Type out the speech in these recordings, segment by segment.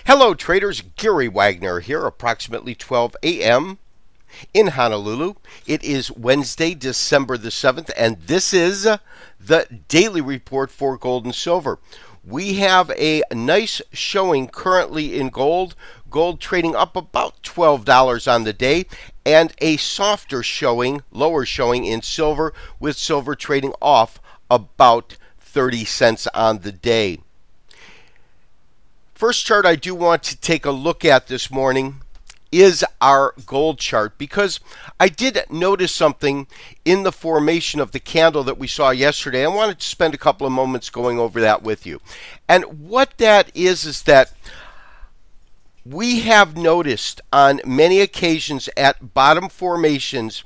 Hello traders, Gary Wagner here, approximately 12 a.m. in Honolulu. It is Wednesday, December the 7th, and this is the daily report for gold and silver. We have a nice showing currently in gold. Gold trading up about $12 on the day, and a softer showing, lower showing in silver, with silver trading off about 30 cents on the day. First chart I do want to take a look at this morning is our gold chart, because I did notice something in the formation of the candle that we saw yesterday. I wanted to spend a couple of moments going over that with you. And what that is that we have noticed on many occasions at bottom formations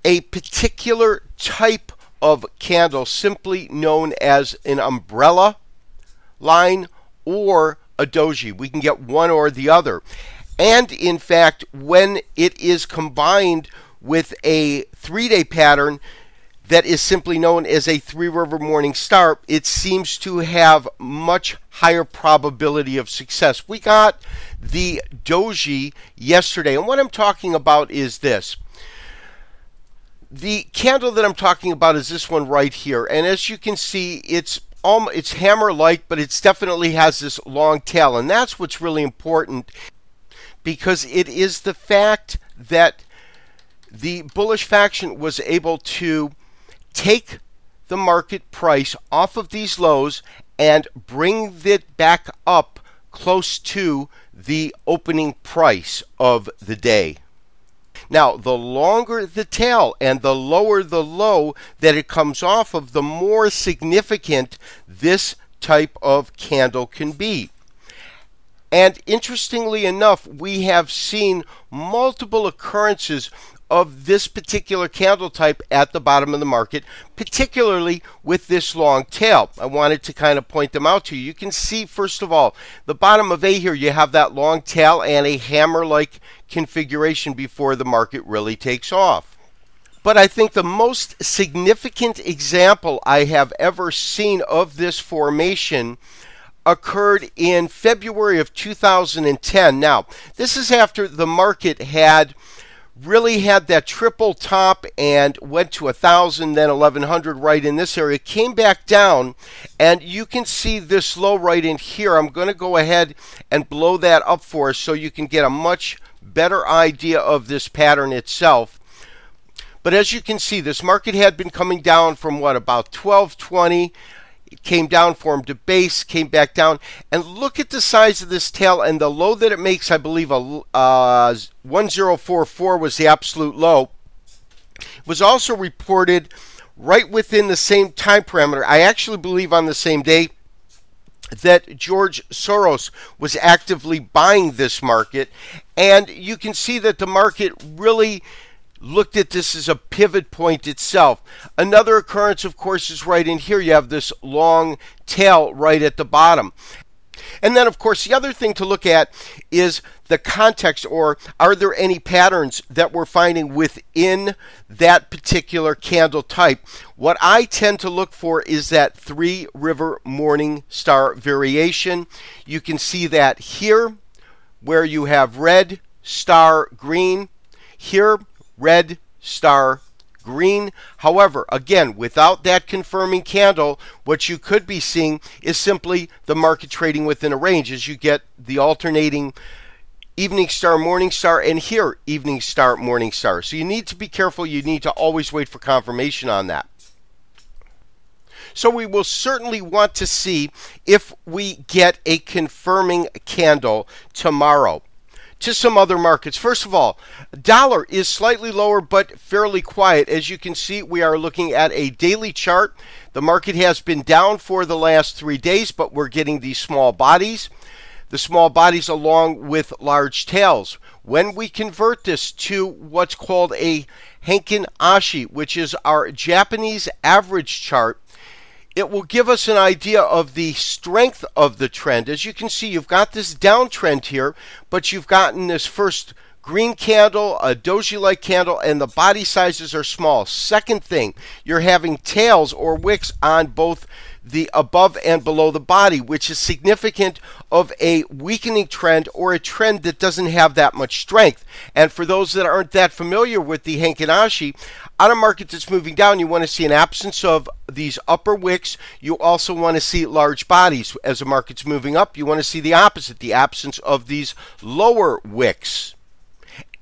a particular type of candle simply known as an umbrella line or a doji. We can get one or the other. And in fact, when it is combined with a 3-day pattern that is simply known as a Three River Morning Star, it seems to have much higher probability of success. We got the doji yesterday, and what I'm talking about is this. The candle that I'm talking about is this one right here, and as you can see, it's hammer-like, but it definitely has this long tail, and that's what's really important, because it is the fact that the bullish faction was able to take the market price off of these lows and bring it back up close to the opening price of the day. Now, the longer the tail and the lower the low that it comes off of, the more significant this type of candle can be. And interestingly enough, we have seen multiple occurrences of this particular candle type at the bottom of the market, particularly with this long tail. I wanted to kind of point them out to you. You can see, first of all, the bottom of A here, you have that long tail and a hammer-like configuration before the market really takes off. But I think the most significant example I have ever seen of this formation occurred in February of 2010. Now, this is after the market really had that triple top and went to 1,000, then 1,100 right in this area, came back down, and you can see this low right in here. I'm going to go ahead and blow that up for us so you can get a much better idea of this pattern itself. But as you can see, this market had been coming down from what, about 1220. It came down, formed a base, came back down, and look at the size of this tail and the low that it makes. I believe 1044 was the absolute low. It was also reported right within the same time parameter. I actually believe on the same day that George Soros was actively buying this market, and you can see that the market really looked at this as a pivot point itself. Another occurrence, of course, is right in here. You have this long tail right at the bottom. And then, of course, the other thing to look at is the context, or are there any patterns that we're finding within that particular candle type? What I tend to look for is that Three River Morning Star variation. You can see that here, where you have red, star, green. Here, red, star, green. However, again, without that confirming candle, what you could be seeing is simply the market trading within a range as you get the alternating evening star, morning star, and here, evening star, morning star. So you need to be careful. You need to always wait for confirmation on that. So we will certainly want to see if we get a confirming candle tomorrow. To some other markets. First of all, dollar is slightly lower but fairly quiet. As you can see, we are looking at a daily chart. The market has been down for the last 3 days, but we're getting these small bodies. The small bodies along with large tails. When we convert this to what's called a Heikin Ashi, which is our Japanese average chart, it will give us an idea of the strength of the trend. As you can see, you've got this downtrend here, but you've gotten this first green candle, a doji-like candle, and the body sizes are small. Second thing, you're having tails or wicks on both the above and below the body, which is significant of a weakening trend or a trend that doesn't have that much strength. And for those that aren't that familiar with the Heikin Ashi, on a market that's moving down, you want to see an absence of these upper wicks. You also want to see large bodies. As the market's moving up, you want to see the opposite, the absence of these lower wicks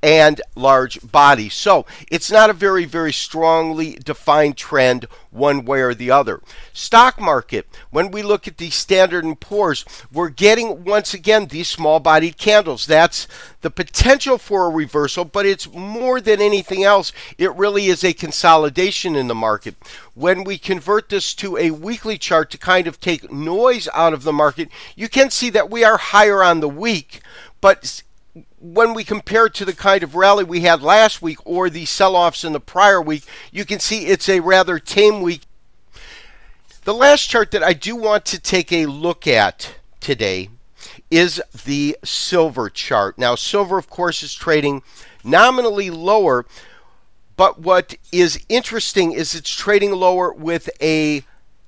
and large bodies. So it's not a very, very strongly defined trend one way or the other. Stock market, when we look at the Standard & Poor's, we're getting, once again, these small-bodied candles. That's the potential for a reversal, but it's more than anything else. It really is a consolidation in the market. When we convert this to a weekly chart to kind of take noise out of the market, you can see that we are higher on the week, but when we compare it to the kind of rally we had last week or the sell-offs in the prior week, you can see it's a rather tame week. The last chart that I do want to take a look at today is the silver chart. Now, silver, of course, is trading nominally lower, but what is interesting is it's trading lower with a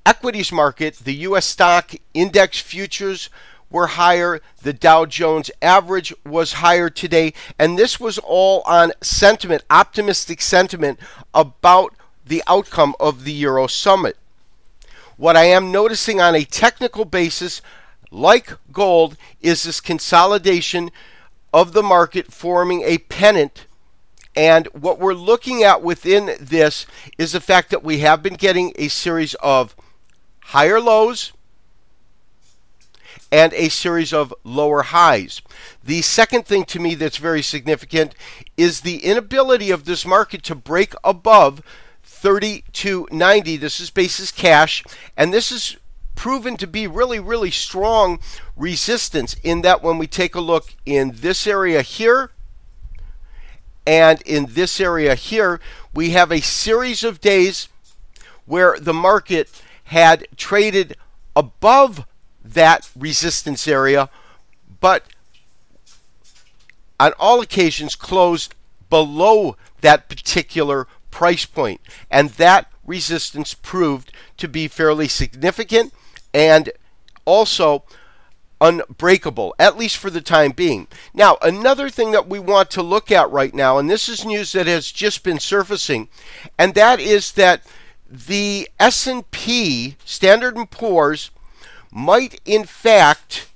equities market. The U.S. stock index futures were higher. The Dow Jones average was higher today, and this was all on sentiment, optimistic sentiment about the outcome of the Euro Summit. What I am noticing on a technical basis, like gold, is this consolidation of the market forming a pennant. And what we're looking at within this is the fact that we have been getting a series of higher lows and a series of lower highs. The second thing to me that's very significant is the inability of this market to break above 32.90. This is basis cash, and this is proven to be really, really strong resistance in that when we take a look in this area here and in this area here, we have a series of days where the market had traded above that resistance area, but on all occasions closed below that particular price point. And that resistance proved to be fairly significant and also unbreakable, at least for the time being. Now, another thing that we want to look at right now, and this is news that has just been surfacing, and that is that the S&P, Standard & Poor's, might in fact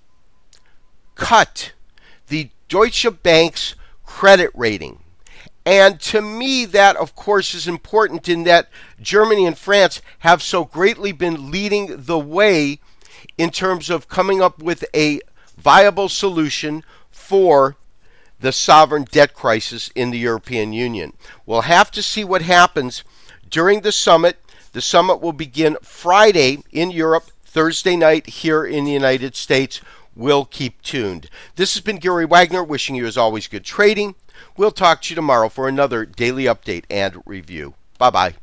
cut the Deutsche Bank's credit rating. And to me, that of course is important in that Germany and France have so greatly been leading the way in terms of coming up with a viable solution for the sovereign debt crisis in the European Union. We'll have to see what happens during the summit. The summit will begin Friday in Europe, Thursday night here in the United States. We'll keep tuned. This has been Gary Wagner, wishing you as always good trading. We'll talk to you tomorrow for another daily update and review. Bye-bye.